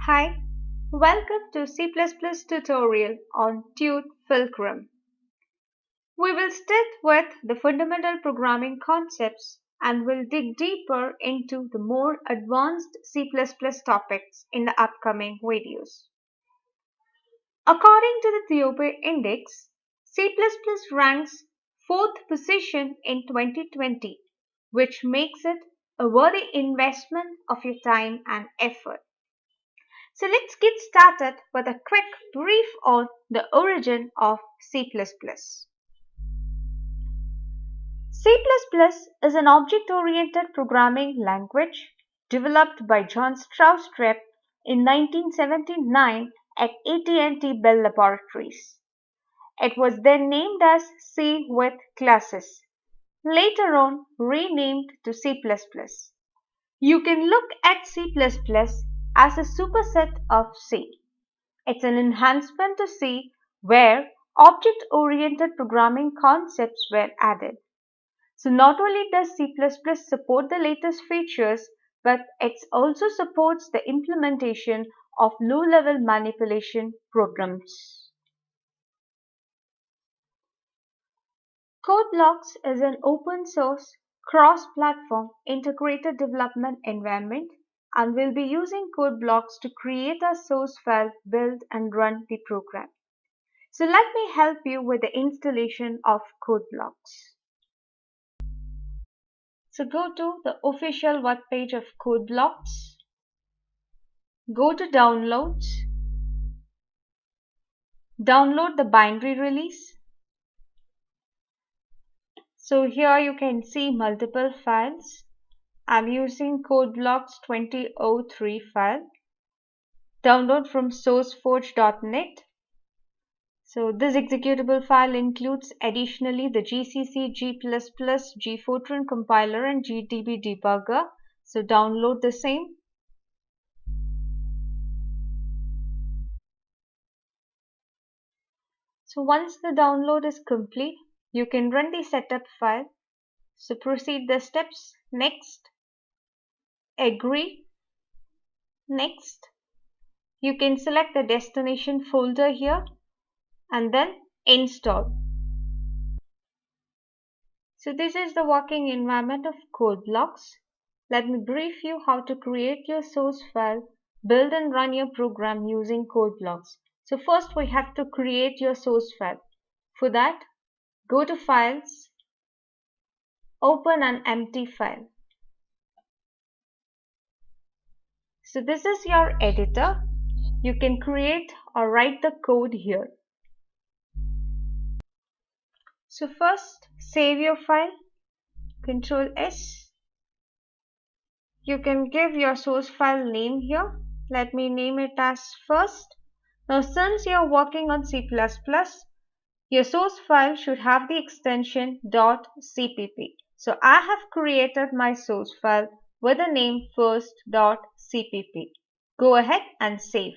Hi, welcome to C++ tutorial on Tute Fulcrum. We will start with the fundamental programming concepts and will dig deeper into the more advanced C++ topics in the upcoming videos. According to the Topic Index, C++ ranks 4th position in 2020, which makes it a worthy investment of your time and effort. So let's get started with a quick brief on the origin of C++. C++ is an object-oriented programming language developed by John Stroustrup in 1979 at AT&T Bell Laboratories. It was then named as C with classes, later on renamed to C++. You can look at C++ as a superset of C. It's an enhancement to C where object-oriented programming concepts were added. So not only does C++ support the latest features, but it also supports the implementation of low-level manipulation programs. CodeBlocks is an open-source, cross-platform integrated development environment and we'll be using CodeBlocks to create a source file, build and run the program. So let me help you with the installation of CodeBlocks. So go to the official web page of CodeBlocks. Go to Downloads. Download the binary release. So here you can see multiple files. I'm using CodeBlocks 2003 file. Download from sourceforge.net. So this executable file includes additionally the GCC, G++, Gfortran compiler and GDB debugger. So download the same. So once the download is complete, you can run the setup file. So proceed the steps. Next. Agree. Next. You can select the destination folder here and then install. So this is the working environment of CodeBlocks. Let me brief you how to create your source file, build and run your program using CodeBlocks. So first we have to create your source file. For that, go to Files, open an empty file. So this is your editor. You can create or write the code here. So first, save your file, Ctrl S. You can give your source file name here. Let me name it as first. Now since you're working on C++, your source file should have the extension .cpp. So I have created my source file with the name first.cpp. Go ahead and save.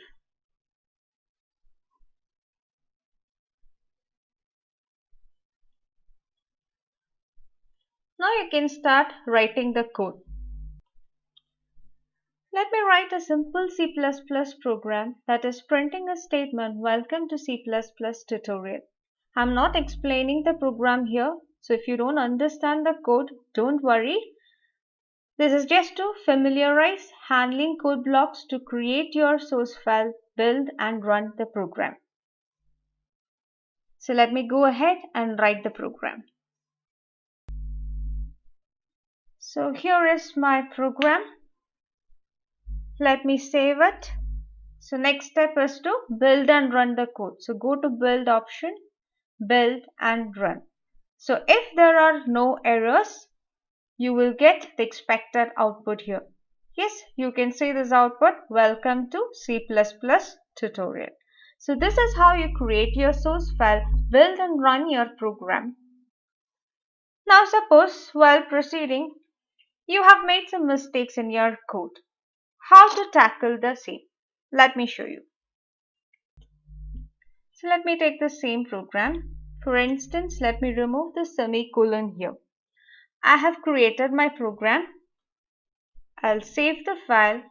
Now you can start writing the code. Let me write a simple C++ program that is printing a statement, welcome to C++ tutorial. I'm not explaining the program here, so if you don't understand the code, don't worry. This is just to familiarize handling code blocks to create your source file, build and run the program. So let me go ahead and write the program. So here is my program. Let me save it. So next step is to build and run the code. So go to build option, build and run. So if there are no errors, you will get the expected output here. Yes, you can see this output, welcome to C++ tutorial. So this is how you create your source file, build and run your program. Now suppose while proceeding, you have made some mistakes in your code. How to tackle the same? Let me show you. So let me take the same program. For instance, let me remove the semicolon here. I have created my program. I'll save the file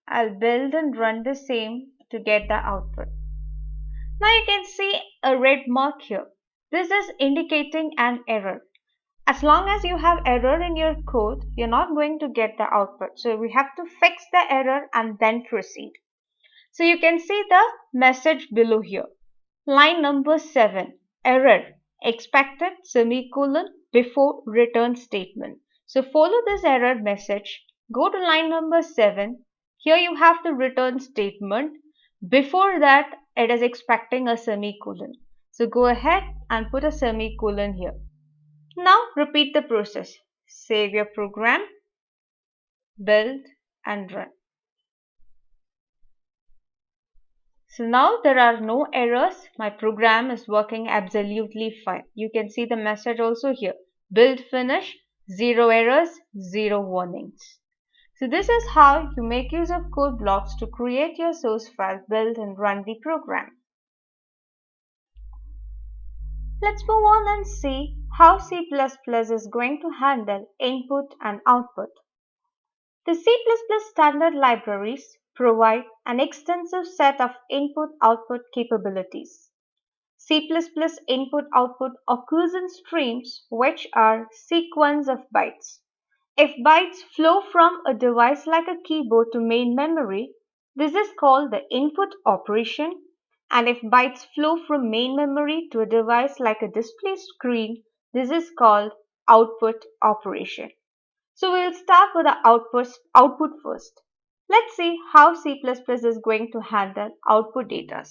I'll build and run the same to get the output. Now you can see a red mark here. This is indicating an error. As long as you have error in your code, you're not going to get the output. So we have to fix the error and then proceed. So you can see the message below here. Line number 7, error, expected semicolon before return statement. So follow this error message, go to line number 7. Here you have the return statement. Before that, it is expecting a semicolon. So go ahead and put a semicolon here. Now repeat the process. Save your program, build and run. So now there are no errors. My program is working absolutely fine. You can see the message also here. Build finish, 0 errors, 0 warnings. So this is how you make use of code blocks to create your source file, build and run the program. Let's move on and see how C++ is going to handle input and output. The C++ standard libraries provide an extensive set of input-output capabilities. C++ input-output occurs in streams which are sequence of bytes. If bytes flow from a device like a keyboard to main memory, this is called the input operation, and if bytes flow from main memory to a device like a display screen, this is called output operation. So we'll start with the output first. Let's see how C++ is going to handle output data.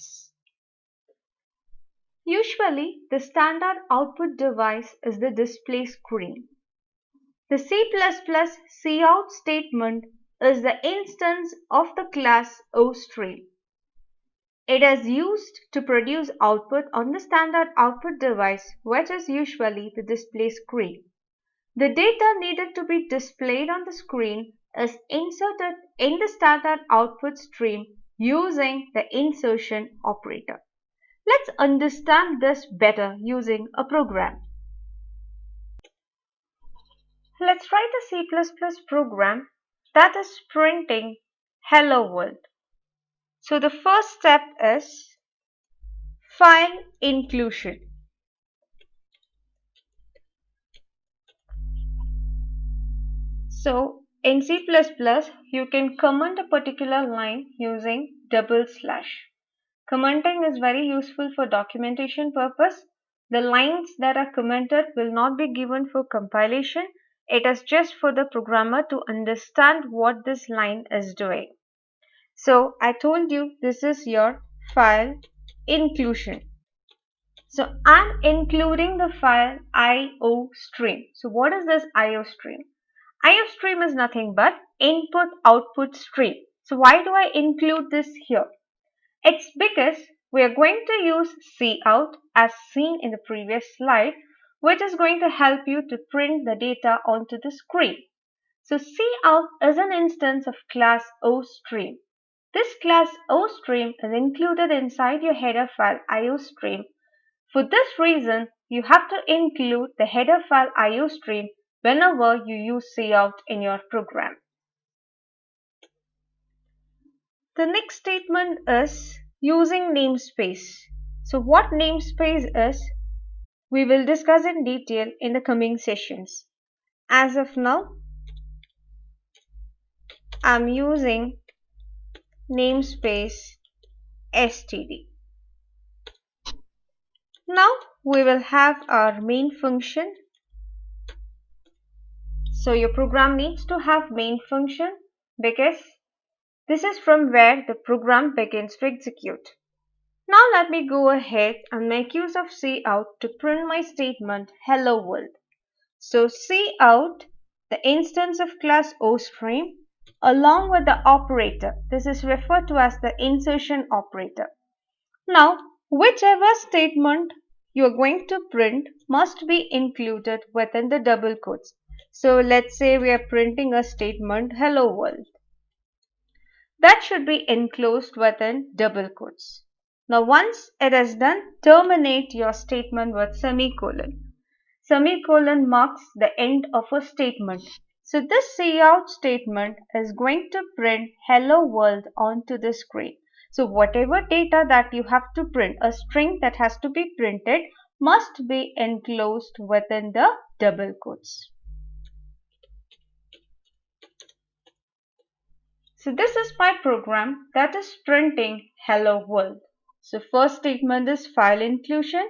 Usually, the standard output device is the display screen. The C++ cout statement is the instance of the class OStream. It is used to produce output on the standard output device, which is usually the display screen. The data needed to be displayed on the screen is inserted in the standard output stream using the insertion operator. Let's understand this better using a program. Let's write a C++ program that is printing Hello World. So the first step is file inclusion. So in C++, you can comment a particular line using double slash. Commenting is very useful for documentation purpose. The lines that are commented will not be given for compilation. It is just for the programmer to understand what this line is doing. So I told you this is your file inclusion. So I'm including the file IO stream. So what is this IO stream? IO stream is nothing but input output stream. So why do I include this here? It's because we are going to use cout as seen in the previous slide, which is going to help you to print the data onto the screen. So cout is an instance of class OStream. This class OStream is included inside your header file IOStream. For this reason, you have to include the header file IOStream whenever you use cout in your program. The next statement is using namespace. So what namespace is, we will discuss in detail in the coming sessions. As of now, I'm using namespace std. Now we will have our main function. So your program needs to have main function because this is from where the program begins to execute. Now let me go ahead and make use of cout to print my statement hello world. So cout, the instance of class OStream, along with the operator. This is referred to as the insertion operator. Now, whichever statement you are going to print must be included within the double quotes. So let's say we are printing a statement hello world. That should be enclosed within double quotes. Now once it is done, terminate your statement with semicolon. Semicolon marks the end of a statement. So this cout statement is going to print hello world onto the screen. So whatever data that you have to print, a string that has to be printed must be enclosed within the double quotes. So this is my program that is printing hello world. So first statement is file inclusion.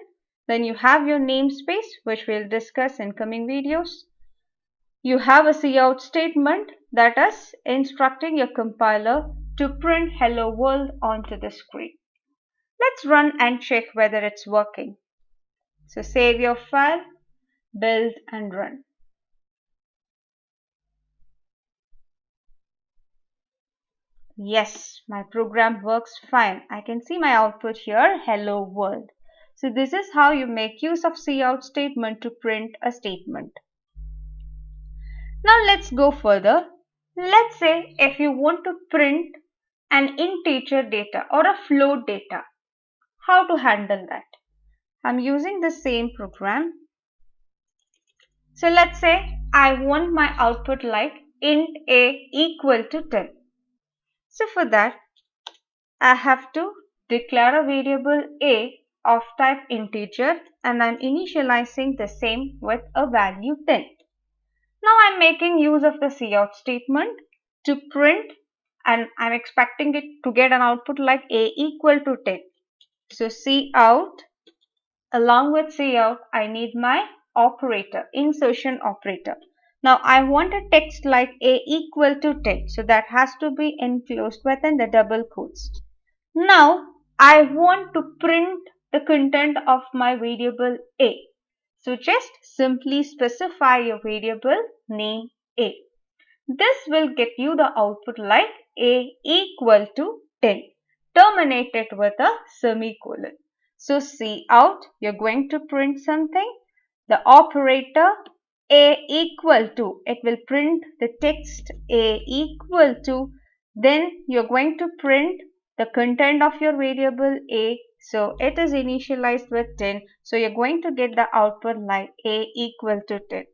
Then you have your namespace, which we'll discuss in coming videos. You have a cout statement that is instructing your compiler to print hello world onto the screen. Let's run and check whether it's working. So save your file, build and run. Yes, my program works fine. I can see my output here, hello world. So this is how you make use of cout statement to print a statement. Now let's go further. Let's say if you want to print an integer data or a float data, how to handle that? I'm using the same program. So let's say I want my output like int a equal to 10. So for that, I have to declare a variable a of type integer and I'm initializing the same with a value 10. Now I'm making use of the cout statement to print and I'm expecting it to get an output like a equal to 10. So cout, along with cout, I need my operator, insertion operator. Now I want a text like a equal to 10. So that has to be enclosed within the double quotes. Now I want to print the content of my variable a. So just simply specify your variable name a. This will get you the output like a equal to 10. Terminate it with a semicolon. So cout, you're going to print something. The operator a equal to, it will print the text a equal to. Then you're going to print the content of your variable a. So it is initialized with 10. So you're going to get the output like a equal to 10.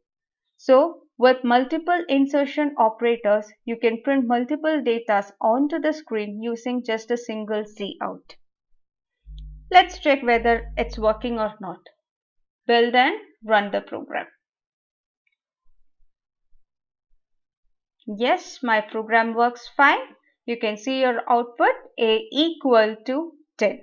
So with multiple insertion operators, you can print multiple data onto the screen using just a single cout. Let's check whether it's working or not. Build and run the program. Yes, my program works fine. You can see your output a equal to 10.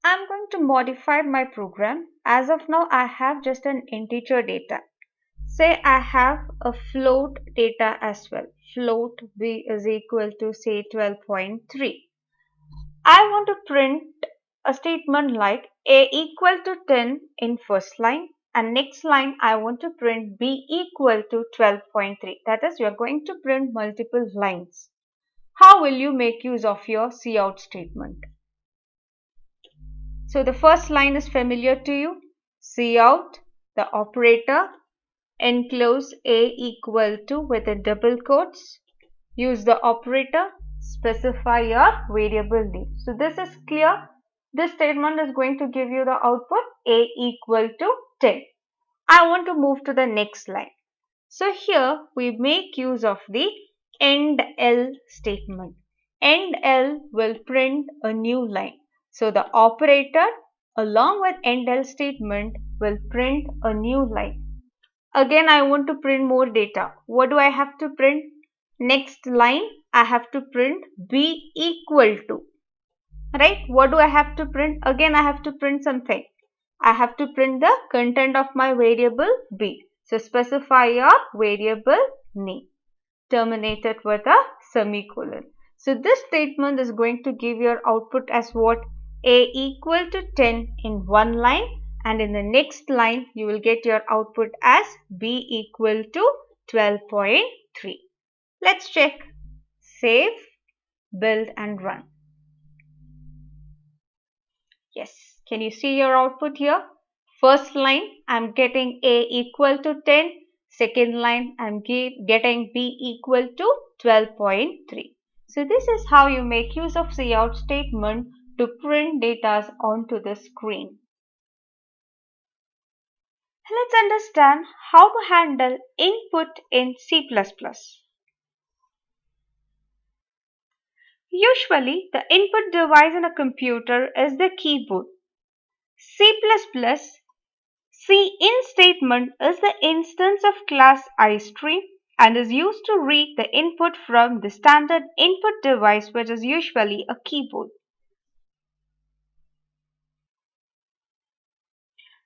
I'm going to modify my program. As of now, I have just an integer data. Say I have a float data as well. Float b is equal to say 12.3. I want to print a statement like a equal to 10 in first line and next line I want to print b equal to 12.3. That is, you are going to print multiple lines. How will you make use of your cout statement? So the first line is familiar to you. Cout, the operator, enclose a equal to with a double quotes. Use the operator, specify your variable name. So this is clear. This statement is going to give you the output a equal to 10. I want to move to the next line. So here we make use of the end L statement. End L will print a new line. So the operator along with end L statement will print a new line. Again, I want to print more data. What do I have to print? Next line, I have to print b equal to. Right? What do I have to print? Again, I have to print something. I have to print the content of my variable b. So specify your variable name. Terminate it with a semicolon. So this statement is going to give your output as what? A equal to 10 in one line. And in the next line, you will get your output as b equal to 12.3. Let's check. Save, build and run. Yes, can you see your output here? First line, I'm getting a equal to 10. Second line, I'm getting b equal to 12.3. So this is how you make use of cout statement to print data onto the screen. Let's understand how to handle input in C++. Usually, the input device in a computer is the keyboard. C++ Cin statement is the instance of class iStream and is used to read the input from the standard input device, which is usually a keyboard.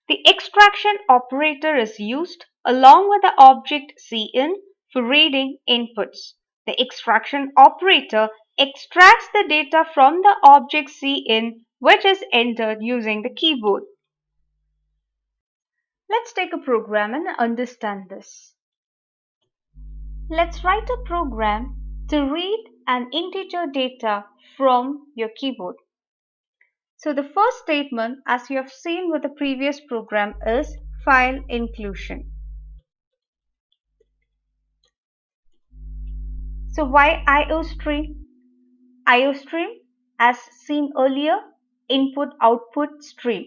The extraction operator is used along with the object cin for reading inputs. The extraction operator extracts the data from the object cin, which is entered using the keyboard. Let's take a program and understand this. Let's write a program to read an integer data from your keyboard. So the first statement, as you have seen with the previous program, is file inclusion. So why IOStream? IOStream, as seen earlier, input-output stream.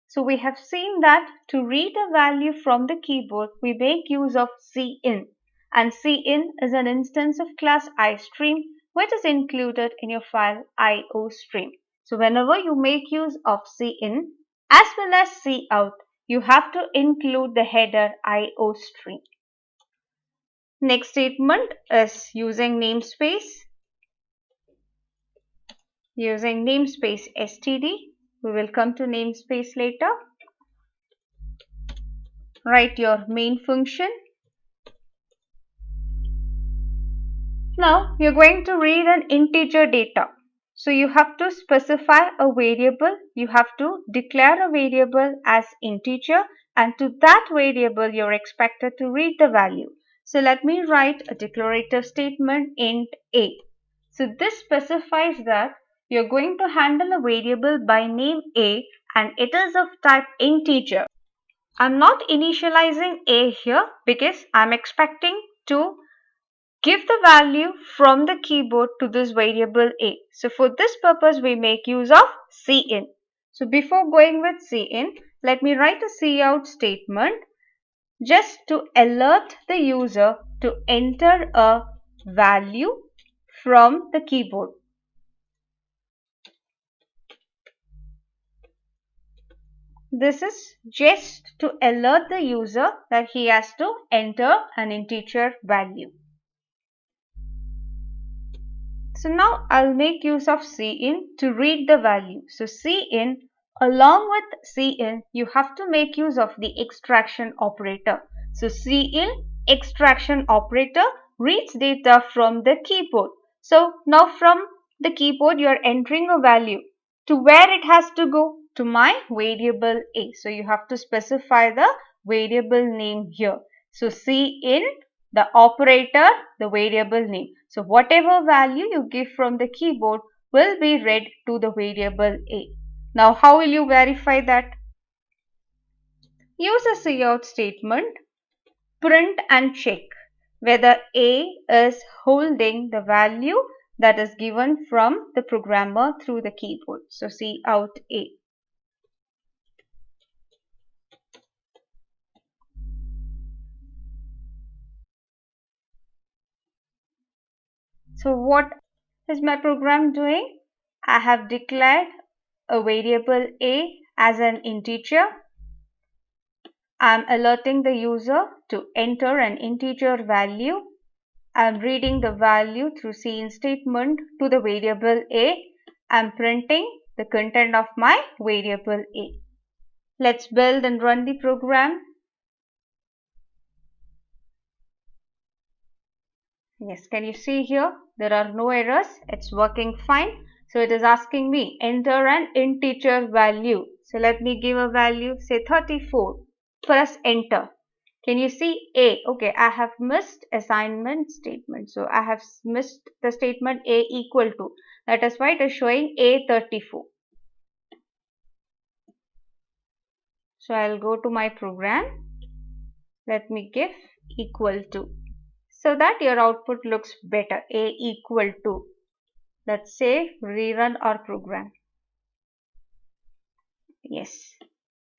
So we have seen that to read a value from the keyboard, we make use of cin. And cin is an instance of class iStream, which is included in your file IOStream. So whenever you make use of cin as well as cout, you have to include the header IOStream. Next statement is using namespace. Using namespace std, we will come to namespace later. Write your main function. Now you're going to read an integer data. So you have to specify a variable. You have to declare a variable as integer, and to that variable you're expected to read the value. So let me write a declarative statement int a. So this specifies that you're going to handle a variable by name a and it is of type integer. I'm not initializing a here because I'm expecting to give the value from the keyboard to this variable a. So for this purpose we make use of cin. So before going with cin, let me write a cout statement just to alert the user to enter a value from the keyboard. This is just to alert the user that he has to enter an integer value. So now I'll make use of cin to read the value. So cin, along with cin, you have to make use of the extraction operator. So cin extraction operator reads data from the keyboard. So now from the keyboard you are entering a value. To where it has to go? To my variable a. So you have to specify the variable name here. So cin, the operator, the variable name. So whatever value you give from the keyboard will be read to the variable a. Now how will you verify that? Use a cout statement, print and check whether a is holding the value that is given from the programmer through the keyboard. So cout a. So what is my program doing? I have declared a variable a as an integer. I am alerting the user to enter an integer value. I am reading the value through cin statement to the variable a. I am printing the content of my variable a. Let's build and run the program. Yes, can you see here? There are no errors. It's working fine. So it is asking me enter an integer value. So let me give a value, say 34. Press enter. Can you see a? Okay, I have missed assignment statement. So I have missed the statement a equal to. That is why it is showing a34. So I'll go to my program. Let me give equal to, so that your output looks better. A equal to. Let's say rerun our program. Yes.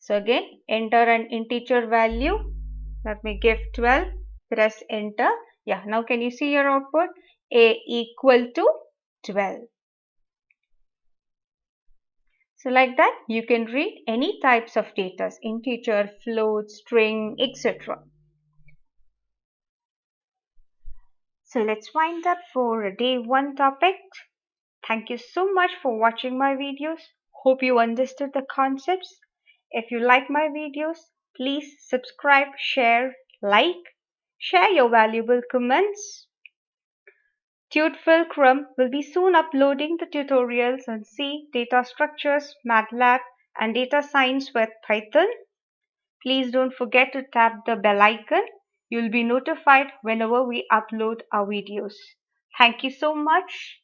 So again, enter an integer value. Let me give 12. Press enter. Yeah, now can you see your output? A equal to 12. So like that, you can read any types of data, integer, float, string, etc. So let's wind up for day 1 topic. Thank you so much for watching my videos. Hope you understood the concepts. If you like my videos, please subscribe, share, like, share your valuable comments. Tude will be soon uploading the tutorials on C, data structures, MATLAB, and data science with Python. Please don't forget to tap the bell icon. You'll be notified whenever we upload our videos. Thank you so much.